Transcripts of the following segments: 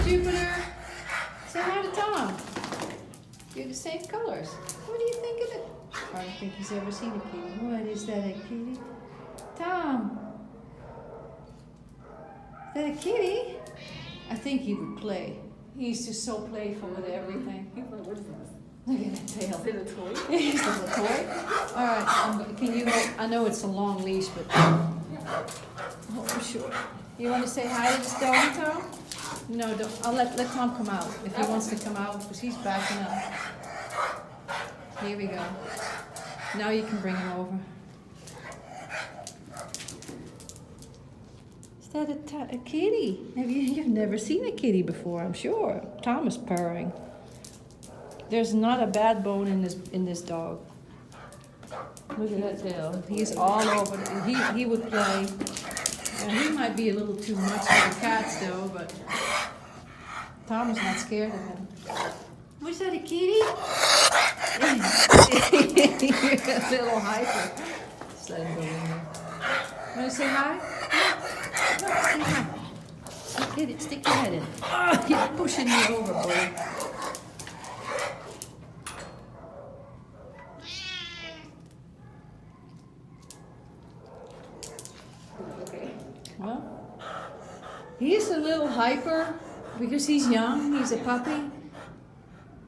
Jupiter, say hi to Tom. You're the same colors. What do you think of it? I don't think he's ever seen a kitty. What is that, a kitty? Tom, is that a kitty? I think he would play. He's just so playful with everything. What is this? Look at that tail. Is it a toy? Is it a toy? All right, can you, I know it's a long leash, but, oh, sure. You want to say hi to this doggy, Tom? No, don't. I'll let Tom come out if he wants to come out, because he's backing up. Here we go. Now you can bring him over. Is that a kitty? You've never seen a kitty before, I'm sure. Tom is purring. There's not a bad bone in this dog. Look at that tail. He's all over. He would play. Well, he might be a little too much for the cats, though, but Tom is not scared of him. Was that a kitty? You're a little hyper. Just let him go in there. Want to say hi? No, say hi. Stick your head in. Oh, you're pushing me over, boy. Well, he's a little hyper because he's young, he's a puppy.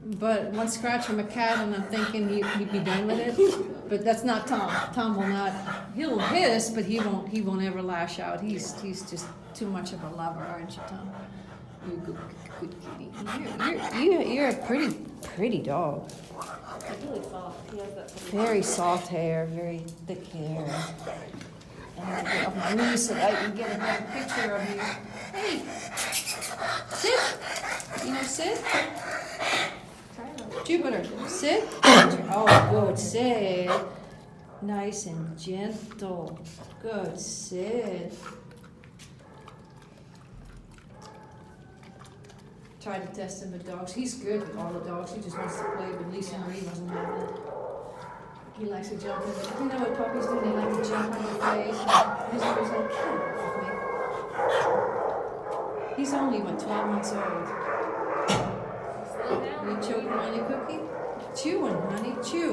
But one scratch from a cat and I'm thinking he'd be done with it. But that's not Tom. Tom will not, he'll hiss, but he won't ever lash out. He's just too much of a lover, aren't you, Tom? You're a good kitty. You're a pretty dog. It's really soft. He has that Very soft hair, very thick hair. And I get off my knees so that I can get a better picture of you. Hey, sit. You know, sit. Jupiter, sit. Oh, good, sit. Nice and gentle. Good, sit. Tried to test him with dogs. He's good with all the dogs. He just wants to play, but Lisa Marie wasn't having it. He likes to jump in. You know what puppies do? They like to jump on your face. He's always like, get off me. He's only, 12 months old. Are you choking on your cookie? Chewing, honey, chew.